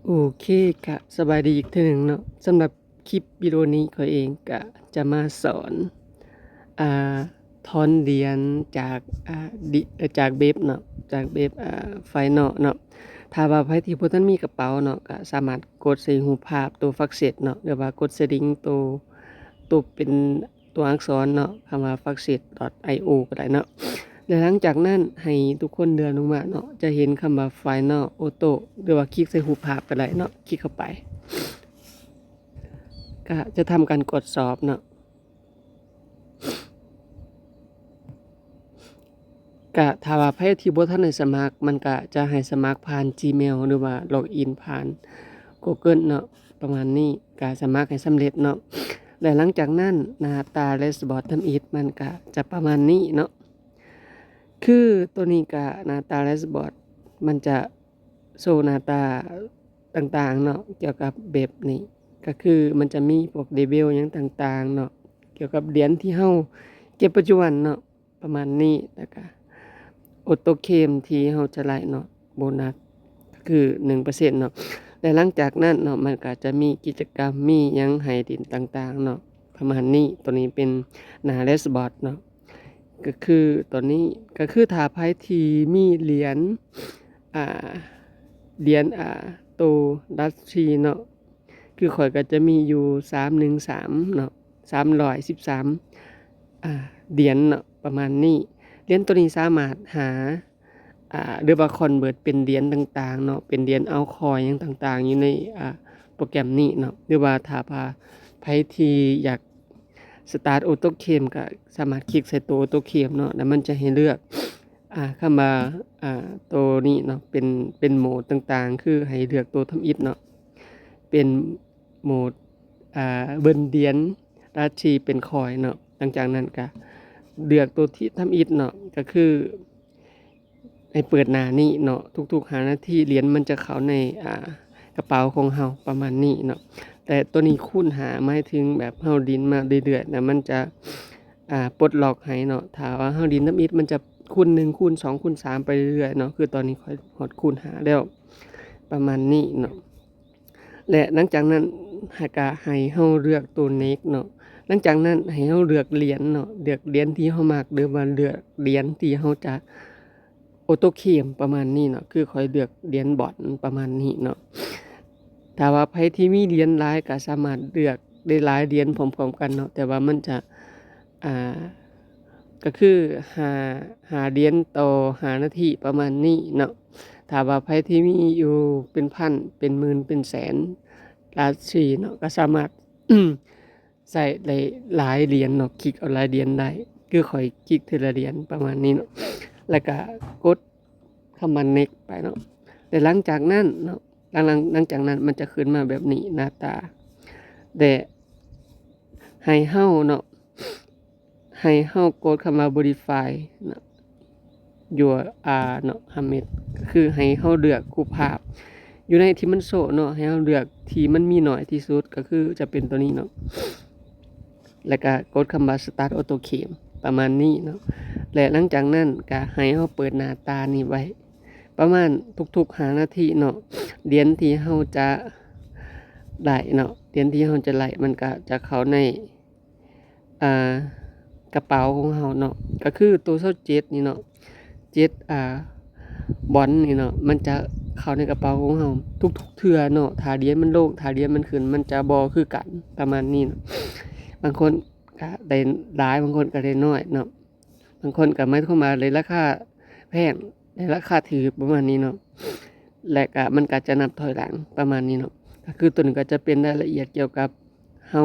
โอเคก็สบายดีอีกเทื่อหนึ่งเนาะสำหรับคลิปวิดีโอนี้ข้อยเองก็จะมาสอนอ่าถอนเหรียญจากจากเว็บเนาะจากเว็บFinal เนาะถ้าว่าไผที่บ่ทันมีกระเป๋าเนาะก็สามารถกดใส่รูปภาพตัว Success เนาะหรือว่ากดใส่ลิงก์ตัวเป็นตัวอักษรเนาะคำว่า success.io ก็ได้เนาะ แล้วหลังจากนั้นให้ทุกคนเดินลงมาเนาะจะเห็นคำว่า Final Auto หรือว่าคลิกใส่รูปภาพก็ได้เนาะคลิกเข้าไปก็จะทำการกดสอบเนาะก็ถ้าว่าไผที่บ่ทันได้สมัครมันก็จะให้สมัครผ่าน Gmail หรือว่าล็อกอินผ่าน Google เนาะประมาณนี้ก็สมัครให้สำเร็จเนาะและหลังจากนั้นหน้าตา Dashboard ทำอิฐมันก็จะประมาณนี้เนาะคือตัวนี้ก็หน้าตา Dashboard มันจะโชว์หน้าตาต่างๆเนาะเกี่ยวกับแบบนี้ก็คือมันจะมีพวกเลเวลหยังต่างๆเนาะเกี่ยวกับเหรียญที่เฮาเก็บปัจจุบันเนาะประมาณนี้แล้วก็ออโตเคลมที่เฮาจะได้เนาะโบนัสก็คือ 1% เนาะและหลังจากนั้นเนาะมันก็จะมีกิจกรรมมีหยังให้เล่นต่างๆเนาะประมาณนี้ตัวนี้เป็นหน้า Dashboard เนาะก็คือตัวนี้ก็คือถ้าไผที่มีเหรียญอ่าเหรียญตัวดัชชีเนาะคือข้อยก็จะมีอยู่313เนาะ313เหรียญเนาะประมาณนี้เหรียญตัวนี้สามารถหาหรือว่าคอนเวิร์ตเป็นเหรียญต่างๆเนาะเป็นเหรียญเอาคอยหยังต่างๆอยู่ในโปรแกรมนี้เนาะหรือว่าถ้าไผที่อยากสตาร์ทออโตเคลมก็สามารถคลิกใส่ตัวออโตเคลมเนาะแล้วมันจะให้เลือกคำว่าตัวนี้เนาะเป็นโหมดต่างๆคือให้เลือกตัวทำอิฐเนาะเป็นโหมดเบิ่นเหรียญราชีเป็นคอยเนาะหลังจากนั้นก็เลือกตัวที่ทำอิฐเนาะก็คือให้เปิดหน้านี้เนาะทุกๆ5นาทีเหรียญมันจะเข้าในกระเป๋าของเฮาประมาณนี้เนาะแต่ตัวนี้คูณหาหมายถึงแบบเฮาดินมาเรื่อยๆแล้วมันจะปลดล็อกให้เนาะถ้าว่าเฮาดินทำอิฐมันจะคูณ1คูณ2คูณ3ไปเรื่อยๆเนาะคือตอนนี้ข้อยฮอดคูณ5แล้วประมาณนี้เนาะและหลังจากนั้นก็ให้เฮาเลือกตัว Next เนาะหลังจากนั้นให้เฮาเลือกเหรียญเนาะเลือกเหรียญที่เฮามักหรือว่าเลือกเหรียญที่เฮาจะออโตเคลมประมาณนี้เนาะคือข้อยเลือกเหรียญบอทประมาณนี้เนาะถ้าว่าไผที่มีเหรียญหลายก็สามารถเลือกได้หลายเหรียญพร้อมๆกันเนาะแต่ว่ามันจะอ่าก็คือหาเหรียญต่อ5นาทีประมาณนี้เนาะถ้าว่าไผที่มีอยู่เป็นพันเป็นหมื่นเป็นแสนราชีเนาะก็สามารถ ใส่ได้หลายเหรียญเนาะคลิกเอาหลายเหรียญได้คือข้อยคลิกทีละเหรียญประมาณนี้เนาะแล้วก็กดคำว่า next ไปเนาะแต่หลังจากนั้นเนาะหลังจากนั้นมันจะขึ้นมาแบบนี้หน้าตาแต่ให้เฮาเนาะให้เฮากดคำว่า verify เนาะ your เนาะHamid ก็คือให้เฮาเลือกรูปภาพอยู่ในที่มันโชว์เนาะให้เฮาเลือกที่มันมีน้อยที่สุดก็คือจะเป็นตัวนี้เนาะแล้วก็กดคำว่า start auto claim ประมาณนี้เนาะและหลังจากนั้นก็ให้เฮาเปิดหน้าตานี้ไว้ประมาณทุกๆ5นาทีเนาะเหรียญที่เฮาจะได้เนาะเหรียญที่เฮาจะได้มันก็จะเข้าในอ่ากระเป๋าของเฮาเนาะก็คือตัว27นี่เนาะบอนนี่เนาะมันจะเข้าในกระเป๋าของเฮาทุกๆเทื่อเนาะถ้าเหรียญมันลงถ้าเหรียญมันขึ้นมันจะบ่คือกันประมาณนี้เนาะบางคนก็ได้หลายบางคนก็ได้น้อยเนาะบางคนก็หมายความว่าได้ราคาแพงได้ราคาถูกประมาณนี้เนาะและก็มันก็จะนับถอยหลังประมาณนี้เนาะก็คือตัวนี้ก็จะเป็นรายละเอียดเกี่ยวกับเฮา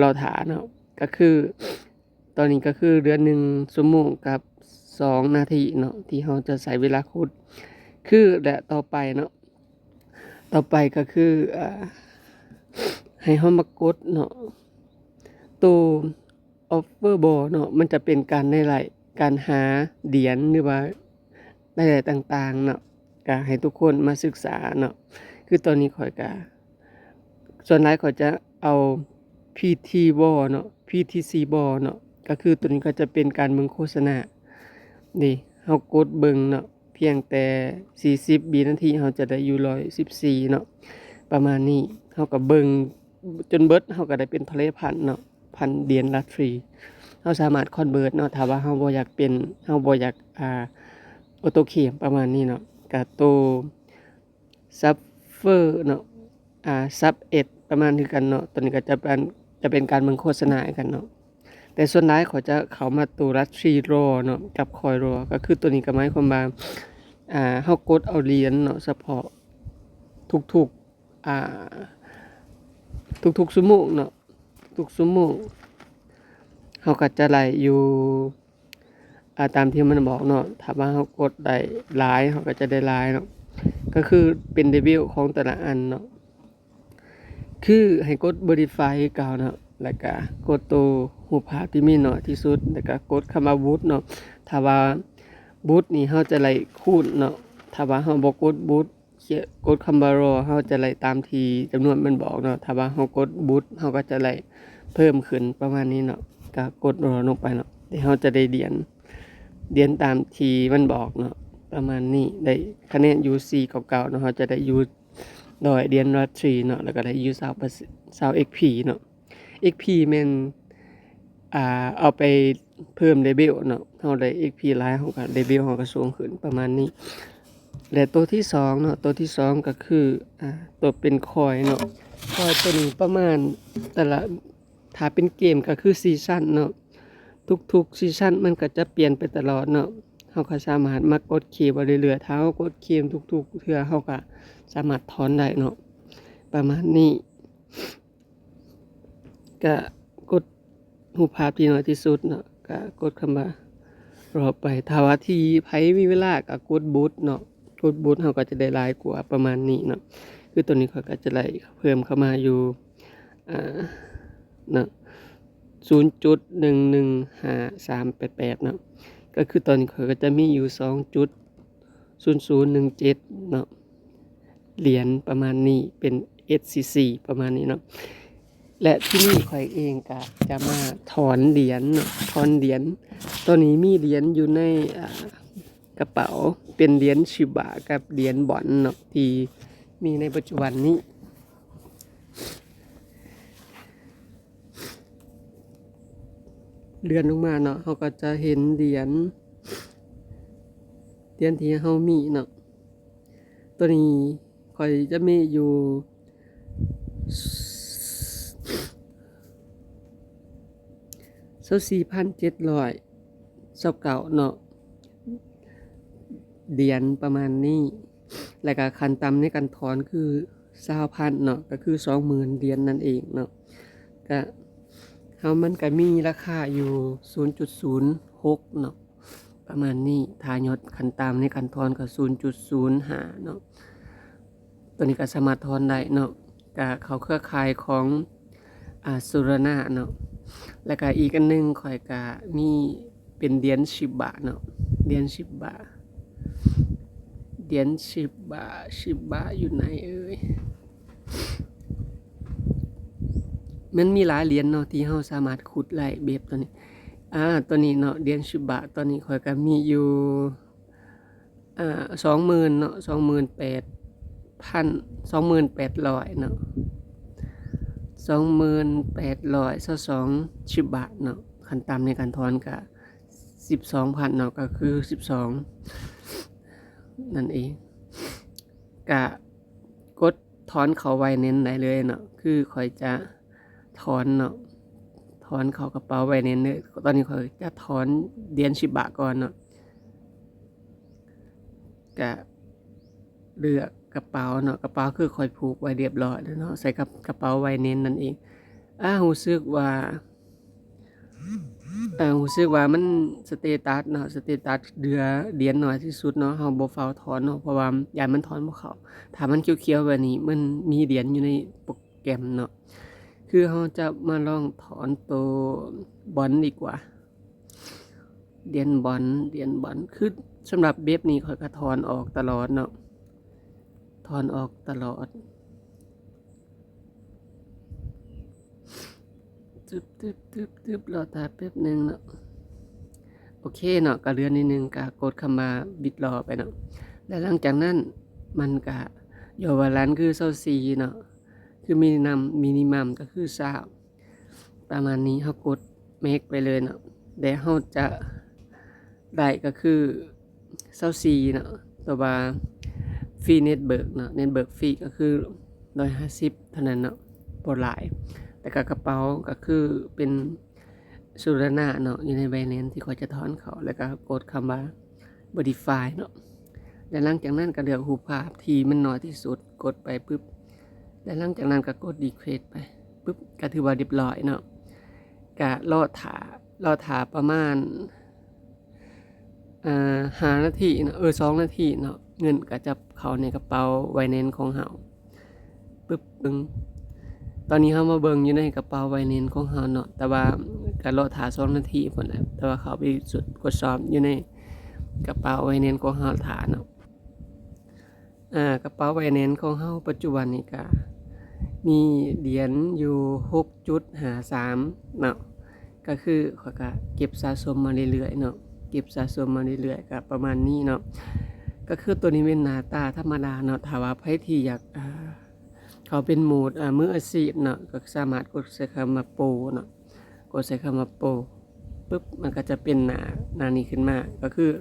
รอท่าเนาะก็คือตอนนี้ก็คือเดือน1ชั่วโมงกับ2นาทีเนาะที่เฮาจะใช้เวลาขุดคือและต่อไปเนาะต่อไปก็คือให้เฮามากดเนาะตัว offer ball เนาะมันจะเป็นการได้หลายการหาเหรียญหรือว่าได้หลายต่างๆเนาะก็ให้ทุกคนมาศึกษาเนาะคือตอนนี้ข้อยก็ส่วนหลายข้อยจะเอา PT ball เนาะ PTC ball เนาะก็คือตัวนี้ก็จะเป็นการเบิ่งโฆษณานี่เฮากดเบิ่งเนาะ พียงแต่40วินาทีเราจะได้อยู่114เนาะประมาณนี้เราก็เบิ่งจนเบิดเราก็ได้เป็นทะเลพันธุ์เนาะพันธุ์เดียนรัดฟรีเราสามารถคอนเวิร์ตเนาะถ้าว่าเราบ่อยากเป็นเราบ่อยากออโตเคมประมาณนี้เนาะก็ตัวซับเฟอร์เนาะซับเอ็ดประมาณคือกันเนาะตัวนี้ก็จะเป็นการเบิ่งโฆษณากันเนาะแต่ส่วนหลายเขาจะเข้ามาตัวรัดฟรีรอเนาะกับคอยรอก็คือตัวนี้ก็หมายความว่าเฮากดเอาเหรียญเนาะเฉพาะทุกๆทุกๆชั่วโมงเนาะทุกชั่วโมงเฮาก็จะไล่อยู่ตามที่มันบอกเนาะถ้าว่าเฮากดได้หลายเฮาก็จะได้หลายเนาะก็คือเป็นเลเวลของแต่ละอันเนาะคือให้กด Verify คือเก่าเนาะแล้วก็กดตัวรูปภาพที่มีน้อยที่สุดแล้วก็กดคำว่า Boost เนาะถ้าว่า Boost นี่เฮาจะไล่คูณเนาะถ้าว่าเฮาบ่กด Boost กดคำว่า raw เฮาจะไล่ตามที่จำนวนมันบอกเนาะถ้าว่าเฮากด Boost เฮาก็จะไล่เพิ่มขึ้นประมาณนี้เนาะก็กด raw ลงไปเนาะเดี๋ยวเฮาจะได้เหรียญตามที่มันบอกเนาะประมาณนี้ได้คะแนน UC เก่าๆเนาะเฮาจะได้อยู่ดอยเหรียญรัดฟรีเนาะแล้วก็ได้อยู่20% XP เนาะ XP แม่นเอาไปเพิ่มเลเวลเนาะเฮาได้ XP หลายเฮาก็เลเวลเฮาก็สูงขึ้นประมาณนี้และตัวที่2เนาะตัวที่2ก็คือตัวเป็นคอยเนาะคอยตัวนี้ประมาณแต่ละถ้าเป็นเกมก็คือซีซั่นเนาะทุกๆซีซั่นมันก็จะเปลี่ยนไปตลอดเนาะเฮาก็สามารถมากดคีย์บ่เรื่อยๆถ้าเฮากดคีย์ทุกๆเทื่อเฮาก็สามารถถอนได้เนาะประมาณนี้ก็กดรูปภาพที่น้อยที่สุดเนาะก็กดคำว่ารอไปถ้าว่าที่ไผมีเวลาก็กดบูทเนาะกดบูทเฮาก็จะได้หลายกว่าประมาณนี้เนาะคือตัวนี้เขาก็จะไล่เพิ่มเข้ามาอยู่เนาะ 0.115388 เนาะก็คือตอนนี้เขาก็จะมีอยู่ 2.0017 เนาะเหรียญประมาณนี้เป็น SCC ประมาณนี้เนาะและที่นี่ข่อยเองก็จะมาถอนเหรียญเนาะถอนเหรียญตัวนี้มีเหรียญอยู่ในกระเป๋าเป็นเหรียญชิบะกับเหรียญบอนเนาะที่มีในปัจจุบันนี้เลื่อนลงมาเนาะเขาก็จะเห็นเหรียญที่เฮามีเนาะตัวนี้ข่อยจะมีอยู่24,729เนาะเหรียญประมาณนี้แล้วก็ขั้นต่ำในการถอนคือ 20,000 เนาะก็คือ 20,000 เหรียญนั่นเองเนาะก็มันก็มีราคาอยู่ 0.06 เนาะประมาณนี้ถ้ายอดขั้นต่ำในการถอนก็ 0.05 เนาะตัวนี้ก็สามารถถอนได้เนาะก็เขาเครือข่ายของสุรนาเนาะแล้วก็อีกอันนึงข่อยก็มีเป็นเหรียญ10 บาทเนาะเหรียญ10 บาทเหรียญ10 บาท10 บาทอยู่ไหนเอ่ยมันมีหลายเหรียญเนาะที่เฮาสามารถขุดไล่เบบตัวนี้ตัวนี้เนาะเหรียญ10 บาทตอนนี้ข่อยก็มีอยู่20,000เนาะ28,800เนาะ28,822 10 บาทเนาะขั้นต่ำในการถอนก็ 12,000 เนาะก็คือ12นั่นเองก็กดถอนเข้าไว้เน้นได้เลยเนาะคือข่อยจะถอนเนาะถอนเข้ากระเป๋าไว้เน้นเลยตอนนี้ข่อยจะถอนเหรียญ10 บาทก่อนเนาะก็เลือกกระเป๋าเนาะกระเป๋าคือข่อยผูกไว้เรียบร้อยแล้วเนาะใส่กับกระเป๋าไว้เน้นนั่นเองรู้สึกว่ามันสเตตัสเนาะเหรียญน้อยที่สุดเนาะเฮาบ่ฟ้าวถอนเนาะเพราะว่าย้านมันถอนบ่เข้าถ้ามันเขียวๆแบบนี้มันมีเหรียญอยู่ในโปรแกรมเนาะคือเฮาจะมาลองถอนตัวบอนดีกว่าเหรียญบอนคือสำหรับเว็บนี้ข้อยก็ถอนออกตลอดเนาะถอนออกตลอดตึบรอตาแป๊บนึงเนาะ โอเคเนาะก็เหลือนิดนึงก็กดคำว่า withdraw ไปเนาะแล้วหลังจากนั้นมันก็ย่อว่าล้านคือ24เนาะคือมินิมัมก็คือ20ประมาณนี้เฮากด make ไปเลยเนาะแล้วเฮาจะได้ก็คือ24เนาะแต่ว่าฟรีเน็ตเบิร์กเนาะเน็ตเบิร์กฟรีก็คือ150เท่านั้นเนาะบ่หลายแต่ก็กระเป๋าก็คือเป็นสุรนาเนาะอยู่ใน Binance ที่เขาจะถอนเขาแล้วก็กดคำว่า Verify เนาะแล้วหลังจากนั้นก็เลือกรูปภาพที่มันน้อยที่สุดกดไปปึ๊บแล้วหลังจากนั้นก็กด Decrease ไปปึ๊บก็ถือว่าเรียบร้อยเนาะก็รอท่าประมาณ5นาทีเนาะ2นาทีเนาะเงินก็จะเข้าในกระเป๋า Binance ของเฮาปึ๊บปึ้งตอนนี้เฮามาเบิ่งอยู่ในกระเป๋า Binance ของเฮาเนาะแต่ว่าก็รอท่า2นาทีพุ่นแหละแต่ว่าเขาไปกดสอบอยู่ในกระเป๋า Binance ของเฮาท่าเนาะกระเป๋า Binance ของเฮาปัจจุบันนี้ก็มีเหรียญอยู่ 6.53 เนาะก็คือข้อยก็เก็บสะสมมาเรื่อยๆเนาะเก็บสะสมมาเรื่อยๆก็ประมาณนี้เนาะก็คือตัวนี้เป็นหน้าตาธรรมดาเนาะถ้าว่าไผที่อยากเขาเป็นโหมดมืออาชีพเนาะก็สามารถกดใส่คำว่าโปรเนาะกดใส่คำว่าโปรปึ๊บมันก็จะเป็นหน้านี้ขึ้นมาก็คือ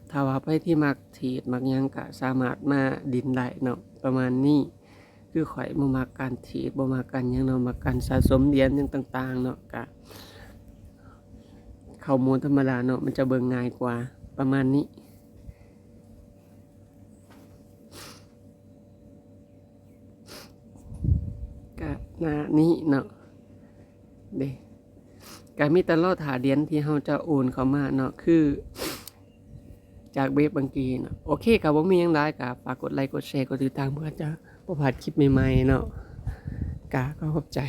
ถ้าว่าไผที่มักเทรดมักหยังก็สามารถมาดินได้เนาะประมาณนี้คือข่อยบ่มักการเทรดบ่มักการหยังเนาะมักการสะสมเหรียญหยังต่างๆเนาะก็เข้าโหมดธรรมดาเนาะมันจะเบิ่งง่ายกว่าประมาณนี้ก็หน้านี้เนาะเด้ก็มีแต่รอท่าเหรียญที่เฮาจะโอนเข้ามาเนาะคือจากเว็บบางกีเนาะโอเคก็บ่มีหยังหลายก็ฝากกดไลค์กดแชร์กดติดตามเพื่อจะบ่พลาดคลิปใหม่ๆเนาะก็ขอบใจ